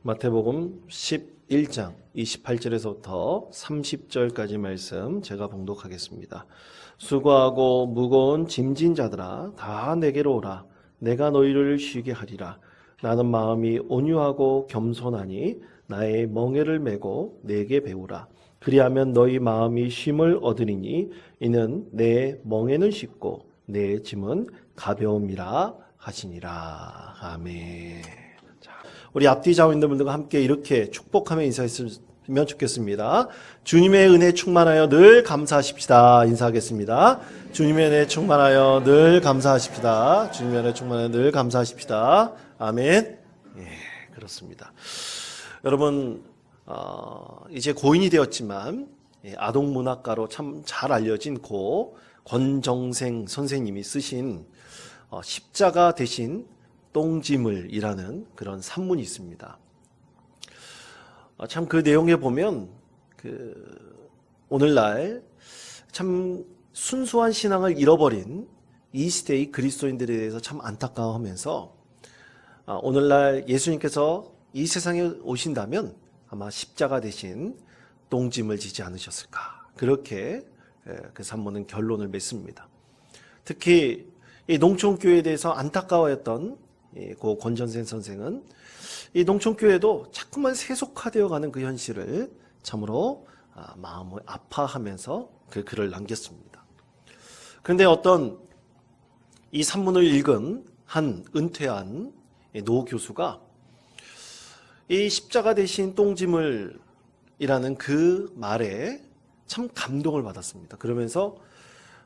마태복음 11장 28절에서부터 30절까지 말씀 제가 봉독하겠습니다. 수고하고 무거운 짐진 자들아 다 내게로 오라. 내가 너희를 쉬게 하리라. 나는 마음이 온유하고 겸손하니 나의 멍에를 메고 내게 배우라. 그리하면 너희 마음이 쉼을 얻으리니 이는 내 멍에는 쉽고 내 짐은 가벼움이라 하시니라. 아멘. 우리 앞뒤 자원님들과 함께 이렇게 축복하며 인사했으면 좋겠습니다. 주님의 은혜 충만하여 늘 감사하십시다. 인사하겠습니다. 주님의 은혜 충만하여 늘 감사하십시다. 주님의 은혜 충만하여 늘 감사하십시다. 아멘. 예, 그렇습니다. 여러분, 이제 고인이 되었지만 아동문학가로 참 잘 알려진 고 권정생 선생님이 쓰신 십자가 대신 똥지물이라는 그런 산문이 있습니다. 참 그 내용에 보면 오늘날 참 순수한 신앙을 잃어버린 이 시대의 그리스도인들에 대해서 참 안타까워하면서 오늘날 예수님께서 이 세상에 오신다면 아마 십자가 대신 똥짐을 지지 않으셨을까, 그렇게 그 산문은 결론을 맺습니다. 특히 이 농촌교회에 대해서 안타까워했던 고 권전생 선생은 이 농촌교회도 자꾸만 세속화되어가는 그 현실을 참으로 마음을 아파하면서 그 글을 남겼습니다. 그런데 어떤 이 산문을 읽은 한 은퇴한 노 교수가 이 십자가 대신 똥짐을이라는 그 말에 참 감동을 받았습니다. 그러면서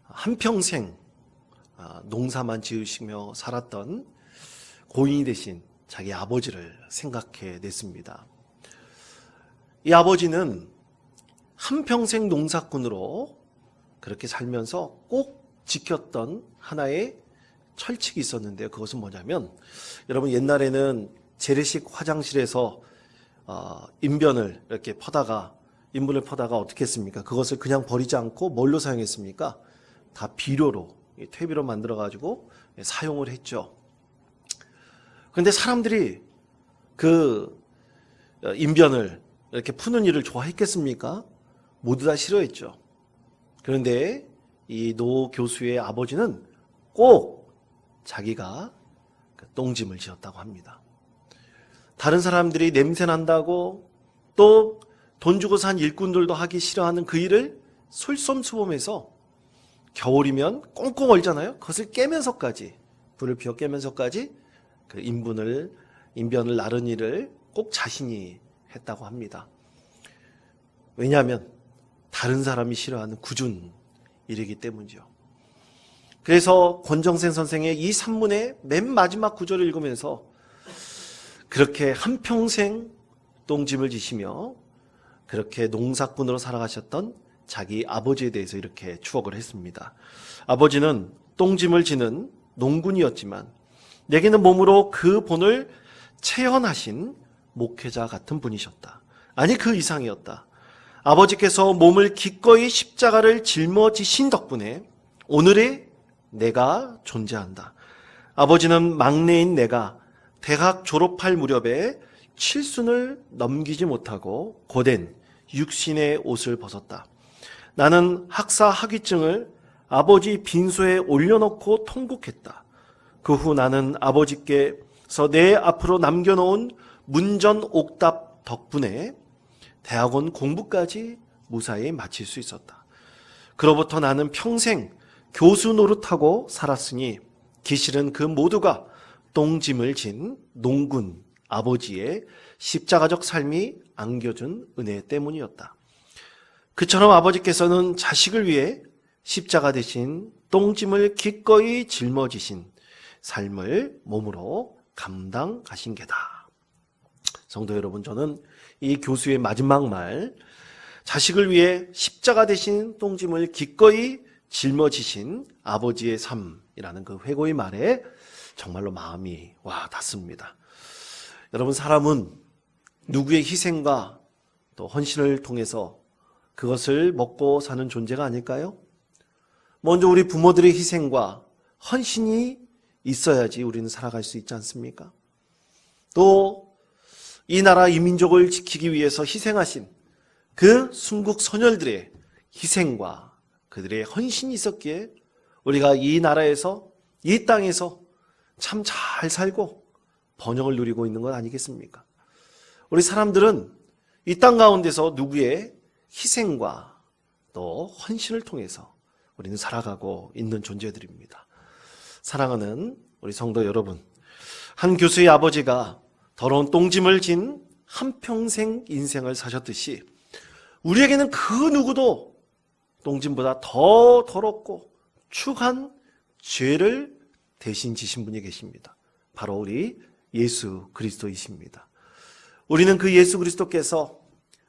한평생 농사만 지으시며 살았던 고인이 되신 자기 아버지를 생각해 냈습니다. 이 아버지는 한평생 농사꾼으로 그렇게 살면서 꼭 지켰던 하나의 철칙이 있었는데요. 그것은 뭐냐면, 여러분 옛날에는 재래식 화장실에서 인변을 이렇게 퍼다가, 인분을 퍼다가 어떻게 했습니까? 그것을 그냥 버리지 않고 뭘로 사용했습니까? 다 비료로, 퇴비로 만들어 가지고 사용을 했죠. 그런데 사람들이 그 인변을 이렇게 푸는 일을 좋아했겠습니까? 모두 다 싫어했죠. 그런데 이 노 교수의 아버지는 꼭 자기가 똥짐을 지었다고 합니다. 다른 사람들이 냄새 난다고 또 돈 주고 산 일꾼들도 하기 싫어하는 그 일을 솔선수범해서 겨울이면 꽁꽁 얼잖아요. 그것을 깨면서까지, 불을 피워 깨면서까지 그 인변을 나른 일을 꼭 자신이 했다고 합니다. 왜냐하면 다른 사람이 싫어하는 굳은 일이기 때문이죠. 그래서 권정생 선생의 이 산문의 맨 마지막 구절을 읽으면서 그렇게 한평생 똥짐을 지시며 그렇게 농사꾼으로 살아가셨던 자기 아버지에 대해서 이렇게 추억을 했습니다. 아버지는 똥짐을 지는 농군이었지만 내게는 몸으로 그 본을 체현하신 목회자 같은 분이셨다. 아니, 그 이상이었다. 아버지께서 몸을 기꺼이 십자가를 짊어지신 덕분에 오늘의 내가 존재한다. 아버지는 막내인 내가 대학 졸업할 무렵에 칠순을 넘기지 못하고 고된 육신의 옷을 벗었다. 나는 학사 학위증을 아버지 빈소에 올려놓고 통곡했다. 그 후 나는 아버지께서 내 앞으로 남겨놓은 문전 옥답 덕분에 대학원 공부까지 무사히 마칠 수 있었다. 그로부터 나는 평생 교수 노릇하고 살았으니 기실은 그 모두가 똥짐을 진 농군 아버지의 십자가적 삶이 안겨준 은혜 때문이었다. 그처럼 아버지께서는 자식을 위해 십자가 대신 똥짐을 기꺼이 짊어지신 삶을 몸으로 감당하신 게다. 성도 여러분, 저는 이 교수의 마지막 말, 자식을 위해 십자가 대신 똥짐을 기꺼이 짊어지신 아버지의 삶이라는 그 회고의 말에 정말로 마음이 와 닿습니다. 여러분, 사람은 누구의 희생과 또 헌신을 통해서 그것을 먹고 사는 존재가 아닐까요? 먼저 우리 부모들의 희생과 헌신이 있어야지 우리는 살아갈 수 있지 않습니까? 또 이 나라 이 민족을 지키기 위해서 희생하신 그 순국 선열들의 희생과 그들의 헌신이 있었기에 우리가 이 나라에서, 이 땅에서 참 잘 살고 번영을 누리고 있는 것 아니겠습니까? 우리 사람들은 이 땅 가운데서 누구의 희생과 또 헌신을 통해서 우리는 살아가고 있는 존재들입니다. 사랑하는 우리 성도 여러분, 한 교수의 아버지가 더러운 똥짐을 진 한평생 인생을 사셨듯이 우리에게는 그 누구도 똥짐보다 더 더럽고 추한 죄를 대신 지신 분이 계십니다. 바로 우리 예수 그리스도이십니다. 우리는 그 예수 그리스도께서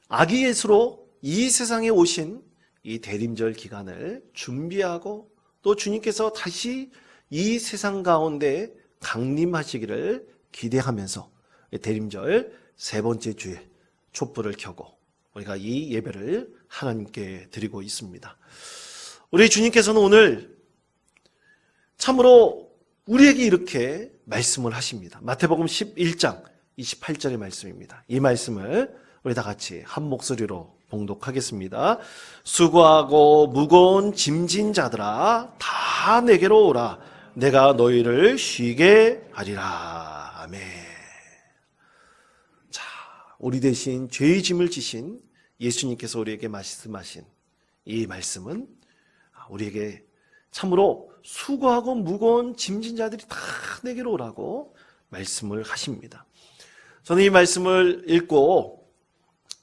아기 예수로 이 세상에 오신 이 대림절 기간을 준비하고 또 주님께서 다시 이 세상 가운데 강림하시기를 기대하면서 대림절 세 번째 주에 촛불을 켜고 우리가 이 예배를 하나님께 드리고 있습니다. 우리 주님께서는 오늘 참으로 우리에게 이렇게 말씀을 하십니다. 마태복음 11장 28절의 말씀입니다. 이 말씀을 우리 다 같이 한 목소리로 봉독하겠습니다. 수고하고 무거운 짐진 자들아 다 내게로 오라. 내가 너희를 쉬게 하리라. 아멘. 자, 우리 대신 죄의 짐을 지신 예수님께서 우리에게 말씀하신 이 말씀은 우리에게 참으로 수고하고 무거운 짐진 자들이 다 내게로 오라고 말씀을 하십니다. 저는 이 말씀을 읽고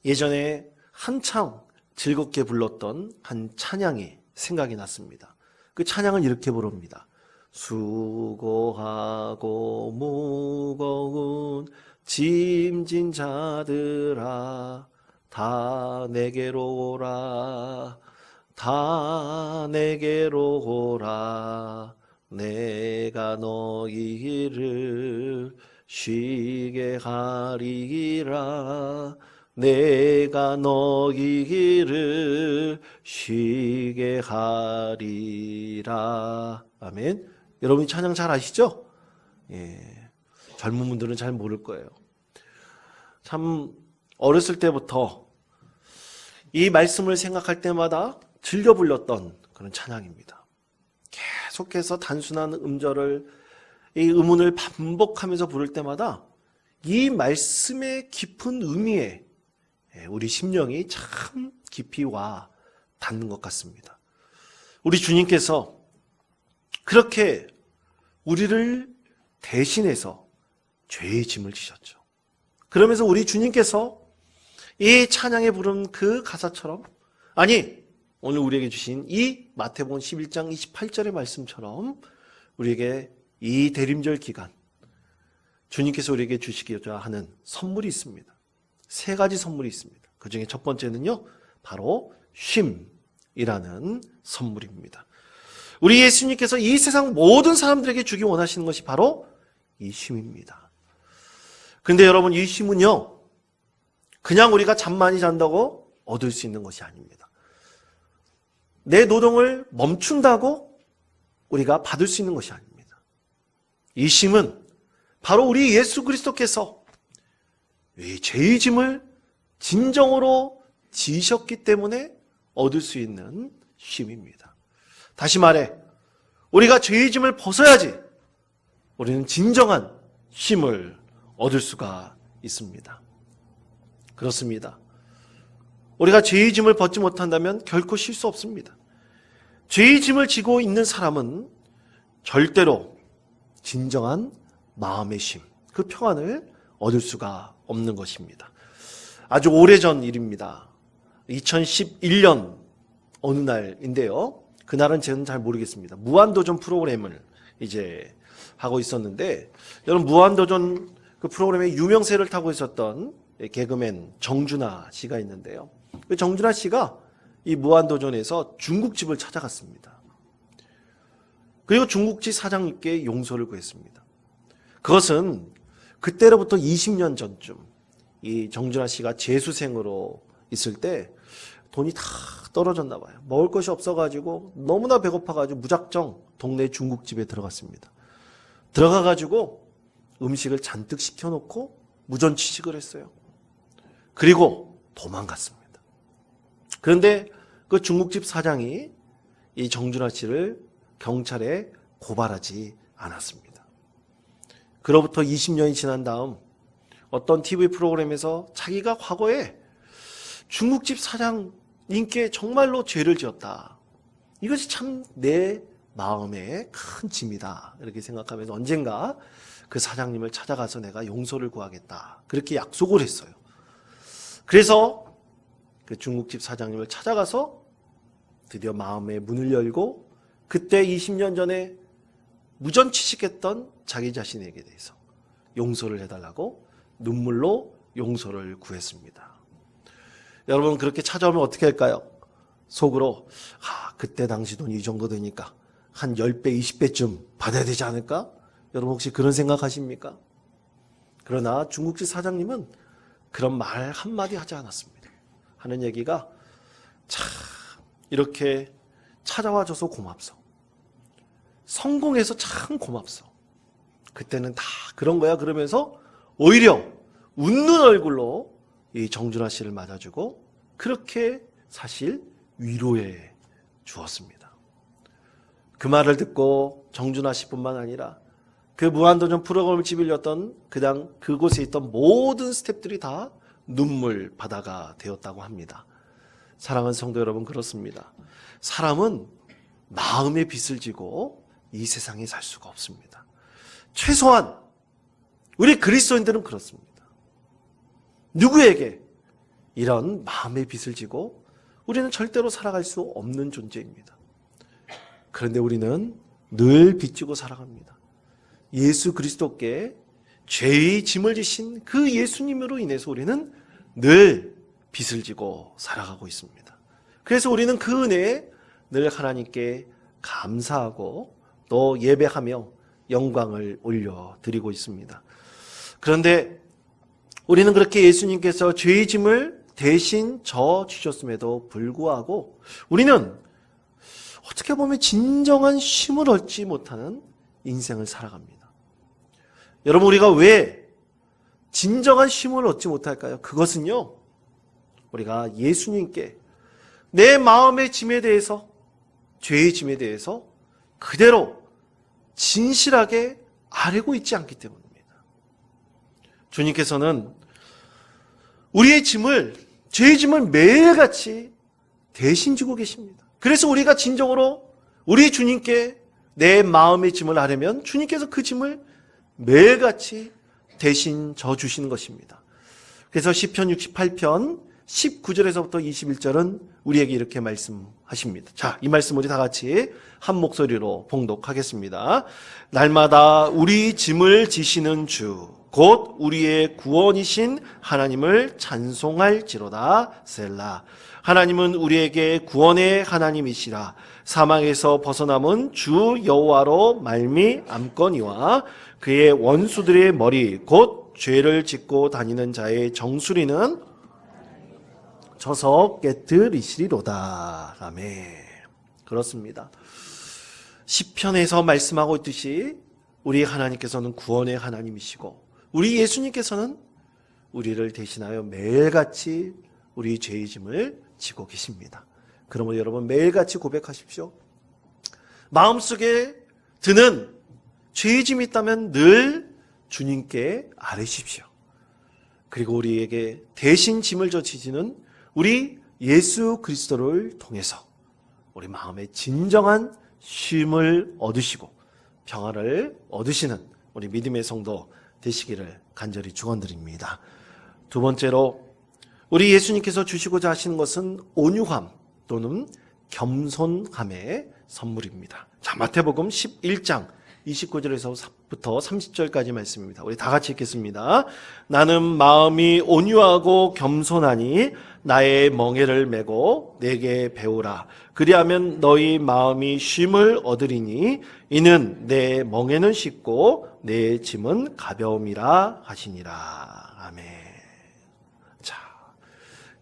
예전에 한창 즐겁게 불렀던 한 찬양이 생각이 났습니다. 그 찬양을 이렇게 부릅니다. 수고하고 무거운 짐진 자들아 다 내게로 오라. 다 내게로 오라. 내가 너희를 쉬게 하리라. 내가 너희를 쉬게 하리라. 아멘. 여러분 찬양 잘 아시죠? 예. 젊은 분들은 잘 모를 거예요. 참 어렸을 때부터 이 말씀을 생각할 때마다 즐겨 불렀던 그런 찬양입니다. 계속해서 단순한 음절을, 이 음운을 반복하면서 부를 때마다 이 말씀의 깊은 의미에 우리 심령이 참 깊이 와 닿는 것 같습니다. 우리 주님께서 그렇게 우리를 대신해서 죄의 짐을 지셨죠. 그러면서 우리 주님께서 이 찬양에 부른 그 가사처럼, 아니 오늘 우리에게 주신 이 마태복음 11장 28절의 말씀처럼 우리에게 이 대림절 기간 주님께서 우리에게 주시고자 하는 선물이 있습니다. 세 가지 선물이 있습니다. 그 중에 첫 번째는요, 바로 쉼이라는 선물입니다. 우리 예수님께서 이 세상 모든 사람들에게 주기 원하시는 것이 바로 이 쉼입니다. 그런데 여러분, 이 쉼은요, 그냥 우리가 잠 많이 잔다고 얻을 수 있는 것이 아닙니다. 내 노동을 멈춘다고 우리가 받을 수 있는 것이 아닙니다. 이 쉼은 바로 우리 예수 그리스도께서 이 죄의 짐을 진정으로 지셨기 때문에 얻을 수 있는 쉼입니다. 다시 말해, 우리가 죄의 짐을 벗어야지 우리는 진정한 쉼을 얻을 수가 있습니다. 그렇습니다. 우리가 죄의 짐을 벗지 못한다면 결코 쉴 수 없습니다. 죄의 짐을 지고 있는 사람은 절대로 진정한 마음의 쉼, 그 평안을 얻을 수가 없는 것입니다. 아주 오래전 일입니다. 2011년 어느 날인데요. 그날은 저는 잘 모르겠습니다. 무한도전 프로그램을 이제 하고 있었는데, 여러분 무한도전 그 프로그램의 유명세를 타고 있었던 개그맨 정준하 씨가 있는데요. 그 정준하 씨가 이 무한도전에서 중국집을 찾아갔습니다. 그리고 중국집 사장님께 용서를 구했습니다. 그것은 그때로부터 20년 전쯤 이 정준하 씨가 재수생으로 있을 때 돈이 다 떨어졌나 봐요. 먹을 것이 없어가지고 너무나 배고파가지고 무작정 동네 중국집에 들어갔습니다. 들어가가지고 음식을 잔뜩 시켜놓고 무전취직을 했어요. 그리고 도망갔습니다. 그런데 그 중국집 사장이 이 정준하 씨를 경찰에 고발하지 않았습니다. 그로부터 20년이 지난 다음 어떤 TV 프로그램에서 자기가 과거에 중국집 사장님께 정말로 죄를 지었다. 이것이 참 내 마음의 큰 짐이다. 이렇게 생각하면서 언젠가 그 사장님을 찾아가서 내가 용서를 구하겠다. 그렇게 약속을 했어요. 그래서 그 중국집 사장님을 찾아가서 드디어 마음의 문을 열고 그때 20년 전에 무전취직했던 자기 자신에게 대해서 용서를 해달라고 눈물로 용서를 구했습니다. 여러분 그렇게 찾아오면 어떻게 할까요? 속으로 그때 당시 돈이 이 정도 되니까 한 10배, 20배쯤 받아야 되지 않을까? 여러분 혹시 그런 생각하십니까? 그러나 중국집 사장님은 그런 말 한마디 하지 않았습니다. 하는 얘기가 참 이렇게 찾아와줘서 고맙소. 성공해서 참 고맙소. 그때는 다 그런 거야. 그러면서 오히려 웃는 얼굴로 이 정준하 씨를 맞아주고 그렇게 사실 위로해 주었습니다. 그 말을 듣고 정준하 씨뿐만 아니라 그 무한도전 프로그램을 지빌렸던 그곳에 있던 모든 스태프들이 다 눈물 바다가 되었다고 합니다. 사랑하는 성도 여러분, 그렇습니다. 사람은 마음의 빚을 지고 이 세상에 살 수가 없습니다. 최소한 우리 그리스도인들은 그렇습니다. 누구에게 이런 마음의 빚을 지고 우리는 절대로 살아갈 수 없는 존재입니다. 그런데 우리는 늘 빚지고 살아갑니다. 예수 그리스도께 죄의 짐을 지신 그 예수님으로 인해서 우리는 늘 빚을 지고 살아가고 있습니다. 그래서 우리는 그 은혜에 늘 하나님께 감사하고 또 예배하며 영광을 올려드리고 있습니다. 그런데 우리는 그렇게 예수님께서 죄의 짐을 대신 져주셨음에도 불구하고 우리는 어떻게 보면 진정한 쉼을 얻지 못하는 인생을 살아갑니다. 여러분 우리가 왜 진정한 쉼을 얻지 못할까요? 그것은요, 우리가 예수님께 내 마음의 짐에 대해서, 죄의 짐에 대해서 그대로 진실하게 알고 있지 않기 때문입니다. 주님께서는 우리의 짐을, 죄의 짐을 매일같이 대신 지고 계십니다. 그래서 우리가 진정으로 우리 주님께 내 마음의 짐을 아려면 주님께서 그 짐을 매일같이 대신 져주시는 것입니다. 그래서 시편 68편 19절에서부터 21절은 우리에게 이렇게 말씀하십니다. 자, 이 말씀 우리 다 같이 한 목소리로 봉독하겠습니다. 날마다 우리 짐을 지시는 주, 곧 우리의 구원이신 하나님을 찬송할지로다. 셀라. 하나님은 우리에게 구원의 하나님이시라. 사망에서 벗어남은 주 여호와로 말미암거니와 그의 원수들의 머리 곧 죄를 짓고 다니는 자의 정수리는 저서 깨뜨리시리로다. 아멘. 그렇습니다. 시편에서 말씀하고 있듯이 우리 하나님께서는 구원의 하나님이시고 우리 예수님께서는 우리를 대신하여 매일같이 우리 죄의 짐을 지고 계십니다. 그러므로 여러분 매일같이 고백하십시오. 마음속에 드는 죄의 짐이 있다면 늘 주님께 아뢰십시오. 그리고 우리에게 대신 짐을 져주시는 우리 예수 그리스도를 통해서 우리 마음에 진정한 쉼을 얻으시고 평화를 얻으시는 우리 믿음의 성도 되시기를 간절히 축원드립니다. 두 번째로 우리 예수님께서 주시고자 하시는 것은 온유함 또는 겸손함의 선물입니다. 자, 마태복음 11장 29절에서부터 30절까지 말씀입니다. 우리 다 같이 읽겠습니다. 나는 마음이 온유하고 겸손하니 나의 멍에를 메고 내게 배우라. 그리하면 너희 마음이 쉼을 얻으리니 이는 내 멍에는 쉽고 내 짐은 가벼움이라 하시니라. 아멘. 자,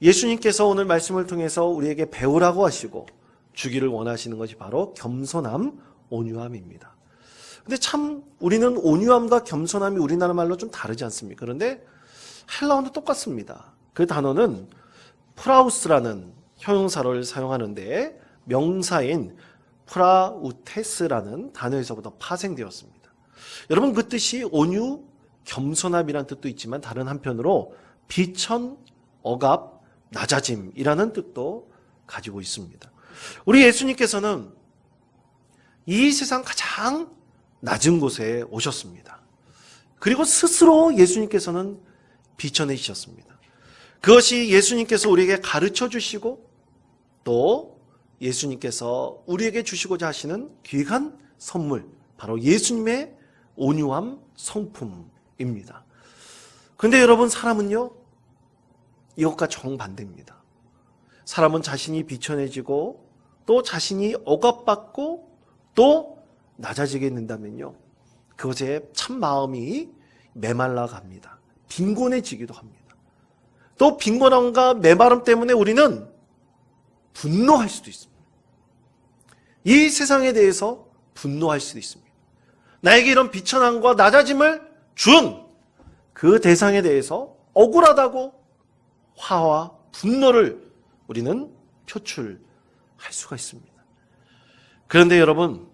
예수님께서 오늘 말씀을 통해서 우리에게 배우라고 하시고 주기를 원하시는 것이 바로 겸손함, 온유함입니다. 근데 참 우리는 온유함과 겸손함이 우리나라 말로 좀 다르지 않습니까? 그런데 헬라어도 똑같습니다. 그 단어는 프라우스라는 형용사를 사용하는데 명사인 프라우테스라는 단어에서부터 파생되었습니다. 여러분, 그 뜻이 온유, 겸손함이라는 뜻도 있지만 다른 한편으로 비천, 억압, 낮아짐이라는 뜻도 가지고 있습니다. 우리 예수님께서는 이 세상 가장 낮은 곳에 오셨습니다. 그리고 스스로 예수님께서는 비춰내셨습니다. 그것이 예수님께서 우리에게 가르쳐 주시고 또 예수님께서 우리에게 주시고자 하시는 귀한 선물, 바로 예수님의 온유함 성품입니다. 그런데 여러분, 사람은요, 이것과 정반대입니다. 사람은 자신이 비천해지고 또 자신이 억압받고 또 낮아지게 된다면요, 그것에 참 마음이 메말라 갑니다. 빈곤해지기도 합니다. 또 빈곤함과 메마름 때문에 우리는 분노할 수도 있습니다. 이 세상에 대해서 분노할 수도 있습니다. 나에게 이런 비천함과 낮아짐을 준 그 대상에 대해서 억울하다고 화와 분노를 우리는 표출할 수가 있습니다. 그런데 여러분,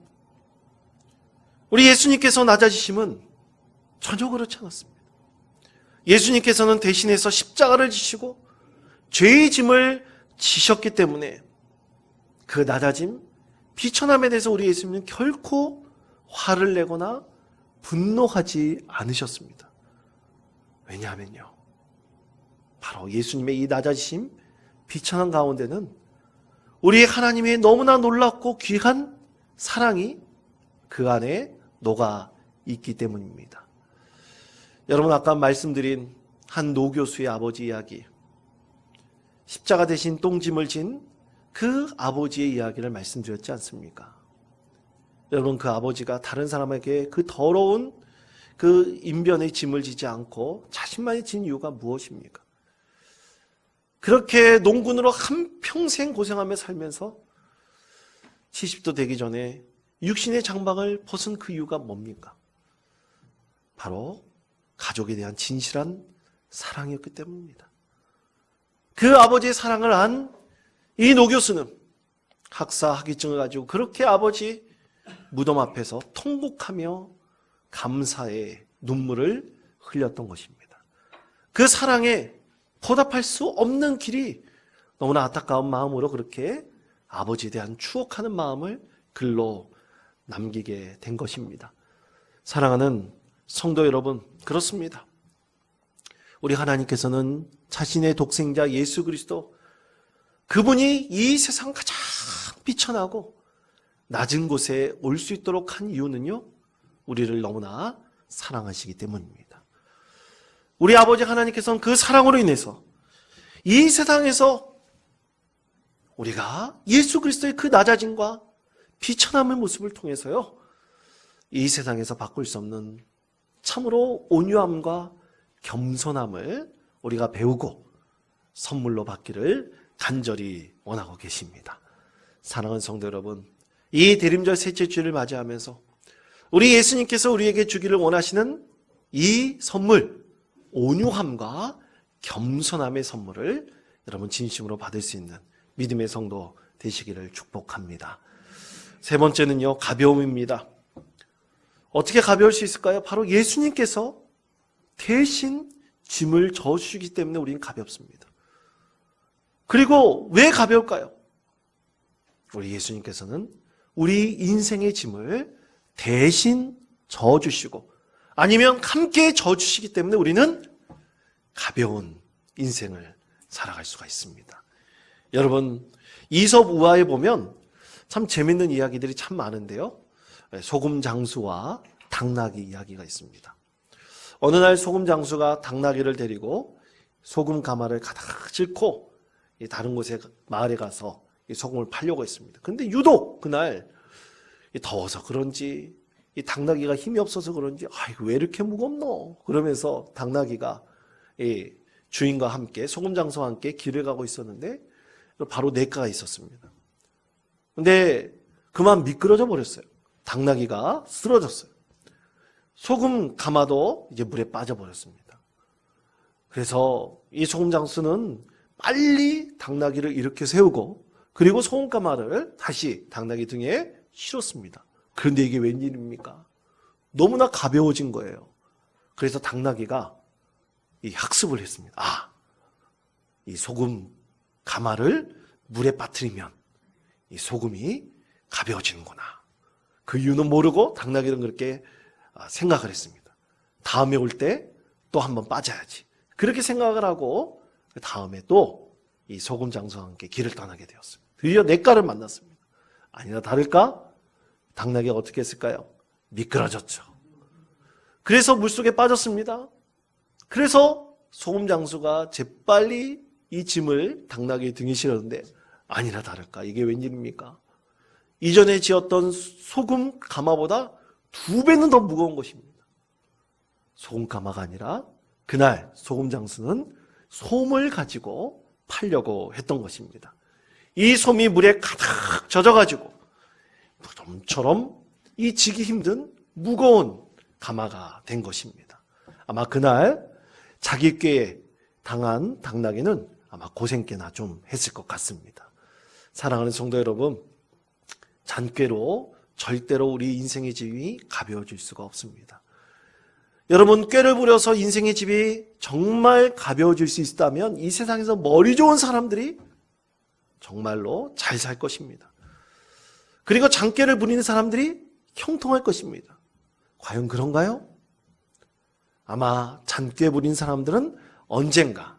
우리 예수님께서 낮아지심은 전혀 그렇지 않았습니다. 예수님께서는 대신해서 십자가를 지시고 죄의 짐을 지셨기 때문에 그 낮아짐, 비천함에 대해서 우리 예수님은 결코 화를 내거나 분노하지 않으셨습니다. 왜냐하면요, 바로 예수님의 이 낮아지심, 비천함 가운데는 우리 하나님의 너무나 놀랍고 귀한 사랑이 그 안에 녹아 있기 때문입니다. 여러분, 아까 말씀드린 한 노교수의 아버지 이야기, 십자가 대신 똥짐을 진 그 아버지의 이야기를 말씀드렸지 않습니까? 여러분, 그 아버지가 다른 사람에게 그 더러운 그 인변의 짐을 지지 않고 자신만이 진 이유가 무엇입니까? 그렇게 농군으로 한평생 고생하며 살면서 70도 되기 전에 육신의 장막을 벗은 그 이유가 뭡니까? 바로 가족에 대한 진실한 사랑이었기 때문입니다. 그 아버지의 사랑을 안 이 노교수는 학사 학위증을 가지고 그렇게 아버지 무덤 앞에서 통곡하며 감사의 눈물을 흘렸던 것입니다. 그 사랑에 보답할 수 없는 길이 너무나 안타까운 마음으로 그렇게 아버지에 대한 추억하는 마음을 글로 남기게 된 것입니다. 사랑하는 성도 여러분, 그렇습니다. 우리 하나님께서는 자신의 독생자 예수 그리스도, 그분이 이 세상 가장 비천하고 낮은 곳에 올 수 있도록 한 이유는요, 우리를 너무나 사랑하시기 때문입니다. 우리 아버지 하나님께서는 그 사랑으로 인해서 이 세상에서 우리가 예수 그리스도의 그 낮아짐과 비천함의 모습을 통해서요, 이 세상에서 바꿀 수 없는 참으로 온유함과 겸손함을 우리가 배우고 선물로 받기를 간절히 원하고 계십니다. 사랑하는 성도 여러분, 이 대림절 셋째 주일을 맞이하면서 우리 예수님께서 우리에게 주기를 원하시는 이 선물, 온유함과 겸손함의 선물을 여러분 진심으로 받을 수 있는 믿음의 성도 되시기를 축복합니다. 세 번째는요, 가벼움입니다. 어떻게 가벼울 수 있을까요? 바로 예수님께서 대신 짐을 져주시기 때문에 우리는 가볍습니다. 그리고 왜 가벼울까요? 우리 예수님께서는 우리 인생의 짐을 대신 져주시고 아니면 함께 져주시기 때문에 우리는 가벼운 인생을 살아갈 수가 있습니다. 여러분, 이솝 우화에 보면 참 재밌는 이야기들이 참 많은데요, 소금 장수와 당나귀 이야기가 있습니다. 어느 날 소금 장수가 당나귀를 데리고 소금 가마를 가득 싣고 다른 곳에 마을에 가서 소금을 팔려고 했습니다. 그런데 유독 그날 더워서 그런지 이 당나귀가 힘이 없어서 그런지 아이고 왜 이렇게 무겁노? 그러면서 당나귀가 주인과 함께 소금 장수와 함께 길을 가고 있었는데 바로 냇가가 있었습니다. 근데 그만 미끄러져 버렸어요. 당나귀가 쓰러졌어요. 소금 가마도 이제 물에 빠져버렸습니다. 그래서 이 소금 장수는 빨리 당나귀를 이렇게 세우고 그리고 소금 가마를 다시 당나귀 등에 실었습니다. 그런데 이게 웬일입니까? 너무나 가벼워진 거예요. 그래서 당나귀가 이 학습을 했습니다. 이 소금 가마를 물에 빠뜨리면 이 소금이 가벼워지는구나. 그 이유는 모르고 당나귀는 그렇게 생각을 했습니다. 다음에 올 때 또 한번 빠져야지. 그렇게 생각을 하고 다음에 또 이 소금 장수와 함께 길을 떠나게 되었습니다. 드디어 냇가를 만났습니다. 아니나 다를까 당나귀가 어떻게 했을까요? 미끄러졌죠. 그래서 물속에 빠졌습니다. 그래서 소금 장수가 재빨리 이 짐을 당나귀 등에 실었는데 아니나 다를까 이게 웬일입니까? 이전에 지었던 소금 가마보다 2배는 더 무거운 것입니다. 소금 가마가 아니라 그날 소금 장수는 솜을 가지고 팔려고 했던 것입니다. 이 솜이 물에 가득 젖어가지고 좀처럼 이 지기 힘든 무거운 가마가 된 것입니다. 아마 그날 자기 꾀에 당한 당나귀는 아마 고생께나 좀 했을 것 같습니다. 사랑하는 성도 여러분, 잔꾀로 절대로 우리 인생의 짐이 가벼워질 수가 없습니다. 여러분, 꾀를 부려서 인생의 짐이 정말 가벼워질 수 있다면 이 세상에서 머리 좋은 사람들이 정말로 잘 살 것입니다. 그리고 장꾀를 부리는 사람들이 형통할 것입니다. 과연 그런가요? 아마 잔꾀 부린 사람들은 언젠가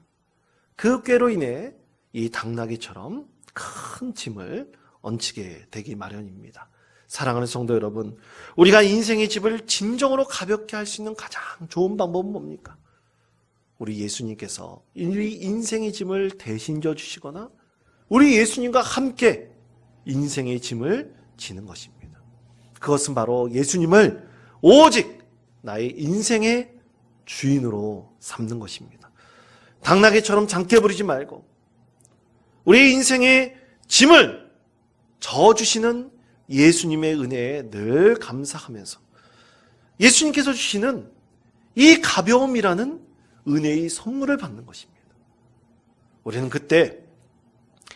그 꾀로 인해 이 당나귀처럼 큰 짐을 얹히게 되기 마련입니다. 사랑하는 성도 여러분, 우리가 인생의 짐을 진정으로 가볍게 할 수 있는 가장 좋은 방법은 뭡니까? 우리 예수님께서 우리 인생의 짐을 대신 져주시거나 우리 예수님과 함께 인생의 짐을 지는 것입니다. 그것은 바로 예수님을 오직 나의 인생의 주인으로 삼는 것입니다. 당나귀처럼 장깨 부리지 말고 우리 인생의 짐을 져주시는 예수님의 은혜에 늘 감사하면서 예수님께서 주시는 이 가벼움이라는 은혜의 선물을 받는 것입니다. 우리는 그때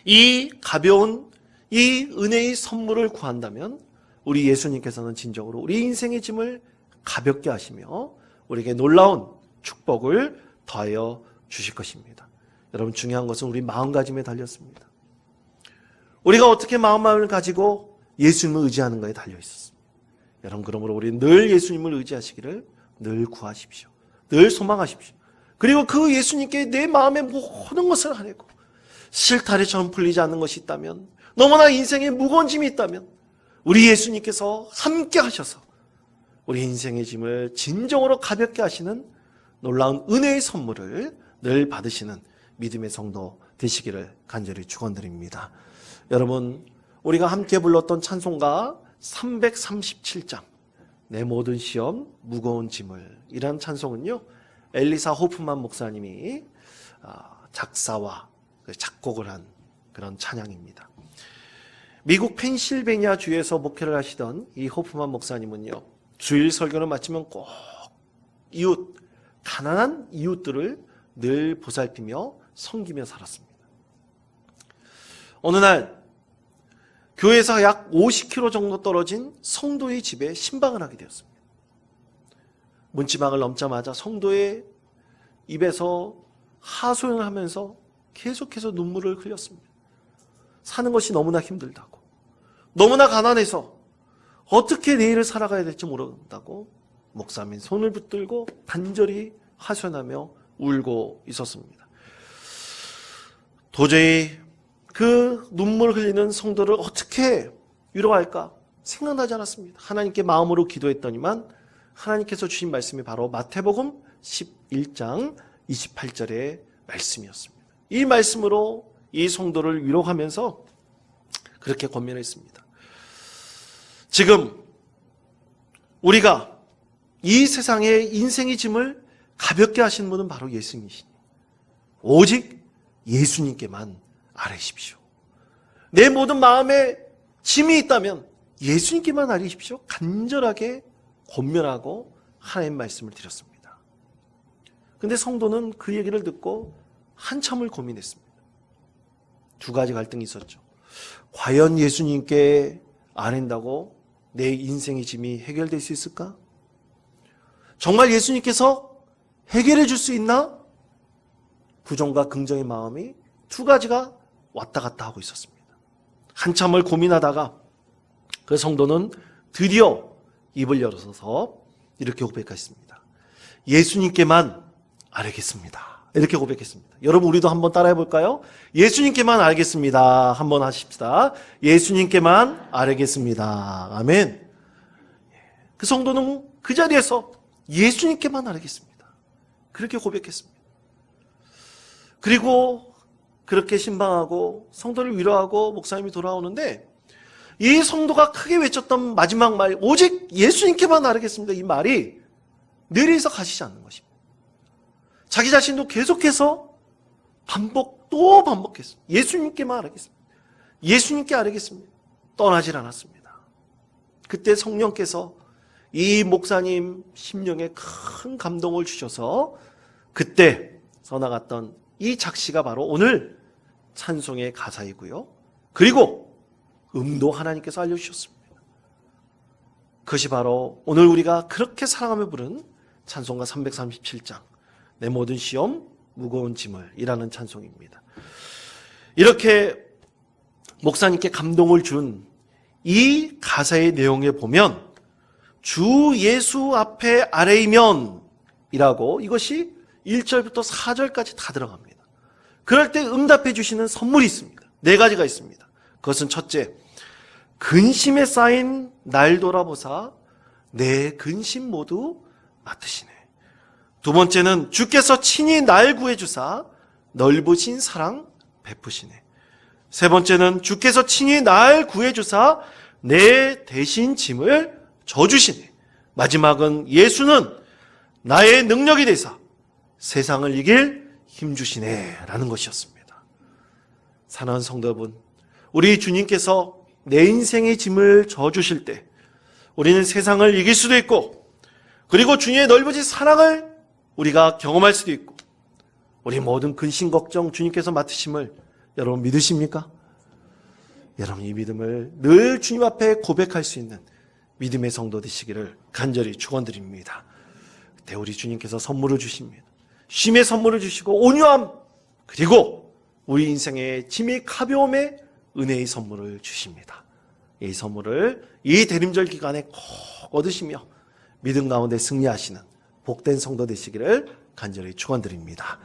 이 가벼운 이 은혜의 선물을 구한다면 우리 예수님께서는 진정으로 우리 인생의 짐을 가볍게 하시며 우리에게 놀라운 축복을 더하여 주실 것입니다. 여러분, 중요한 것은 우리 마음가짐에 달렸습니다. 우리가 어떻게 마음을 가지고 예수님을 의지하는가에 달려 있었습니다. 여러분, 그러므로 우리 늘 예수님을 의지하시기를 늘 구하십시오. 늘 소망하십시오. 그리고 그 예수님께 내 마음의 모든 것을 아뢰고 실타래처럼 풀리지 않는 것이 있다면, 너무나 인생에 무거운 짐이 있다면 우리 예수님께서 함께 하셔서 우리 인생의 짐을 진정으로 가볍게 하시는 놀라운 은혜의 선물을 늘 받으시는 믿음의 성도 되시기를 간절히 축원드립니다. 여러분, 우리가 함께 불렀던 찬송가 337장 내 모든 시험 무거운 짐을 이란 찬송은요, 엘리사 호프만 목사님이 작사와 작곡을 한 그런 찬양입니다. 미국 펜실베니아 주에서 목회를 하시던 이 호프만 목사님은요, 주일 설교를 마치면 꼭 가난한 이웃들을 늘 보살피며 섬기며 살았습니다. 어느 날 교회에서 약 50km 정도 떨어진 성도의 집에 신방을 하게 되었습니다. 문지방을 넘자마자 성도의 입에서 하소연을 하면서 계속해서 눈물을 흘렸습니다. 사는 것이 너무나 힘들다고, 너무나 가난해서 어떻게 내일을 살아가야 될지 모른다고 목사님 손을 붙들고 간절히 하소연하며 울고 있었습니다. 도저히 그 눈물 흘리는 성도를 어떻게 위로할까 생각나지 않았습니다. 하나님께 마음으로 기도했더니만 하나님께서 주신 말씀이 바로 마태복음 11장 28절의 말씀이었습니다. 이 말씀으로 이 성도를 위로하면서 그렇게 권면했습니다. 지금 우리가 이 세상의 인생의 짐을 가볍게 하시는 분은 바로 예수님이시니 오직 예수님께만 아뢰십시오. 내 모든 마음에 짐이 있다면 예수님께만 아뢰십시오. 간절하게 권면하고 하나님 말씀을 드렸습니다. 근데 성도는 그 얘기를 듣고 한참을 고민했습니다. 두 가지 갈등이 있었죠. 과연 예수님께 아뢰다고 내 인생의 짐이 해결될 수 있을까? 정말 예수님께서 해결해 줄 수 있나? 부정과 긍정의 마음이 두 가지가 왔다 갔다 하고 있었습니다. 한참을 고민하다가 그 성도는 드디어 입을 열어서 이렇게 고백했습니다. 예수님께만 아뢰겠습니다. 이렇게 고백했습니다. 여러분 우리도 한번 따라해 볼까요? 예수님께만 아뢰겠습니다. 한번 하십시다. 예수님께만 아뢰겠습니다. 아멘. 그 성도는 그 자리에서 예수님께만 아뢰겠습니다. 그렇게 고백했습니다. 그리고 그렇게 신방하고 성도를 위로하고 목사님이 돌아오는데 이 성도가 크게 외쳤던 마지막 말, 오직 예수님께만 아뢰겠습니다. 이 말이 뇌리에서 가시지 않는 것입니다. 자기 자신도 계속해서 또 반복했습니다. 예수님께만 아뢰겠습니다. 예수님께 아뢰겠습니다. 떠나질 않았습니다. 그때 성령께서 이 목사님 심령에 큰 감동을 주셔서 그때 써나갔던 이 작시가 바로 오늘 찬송의 가사이고요. 그리고 음도 하나님께서 알려주셨습니다. 그것이 바로 오늘 우리가 그렇게 사랑하며 부른 찬송가 337장 내 모든 시험 무거운 짐을 이라는 찬송입니다. 이렇게 목사님께 감동을 준 이 가사의 내용에 보면 주 예수 앞에 아뢰이면 이라고 이것이 1절부터 4절까지 다 들어갑니다. 그럴 때 응답해 주시는 선물이 있습니다. 4가지가 있습니다. 그것은 첫째, 근심에 쌓인 날 돌아보사 내 근심 모두 맡으시네. 두 번째는 주께서 친히 날 구해주사 넓으신 사랑 베푸시네. 세 번째는 주께서 친히 날 구해주사 내 대신 짐을 져주시네. 마지막은 예수는 나의 능력이 되사 세상을 이길 힘주시네 라는 것이었습니다. 사랑하는 성도 여러분, 우리 주님께서 내 인생의 짐을 져주실 때 우리는 세상을 이길 수도 있고 그리고 주님의 넓어진 사랑을 우리가 경험할 수도 있고 우리 모든 근심 걱정 주님께서 맡으심을 여러분 믿으십니까? 여러분 이 믿음을 늘 주님 앞에 고백할 수 있는 믿음의 성도 되시기를 간절히 축원드립니다. 그때 우리 주님께서 선물을 주십니다. 쉼의 선물을 주시고 온유함 그리고 우리 인생의 짐이 가벼움의 은혜의 선물을 주십니다. 이 선물을 이 대림절 기간에 꼭 얻으시며 믿음 가운데 승리하시는 복된 성도 되시기를 간절히 축원드립니다.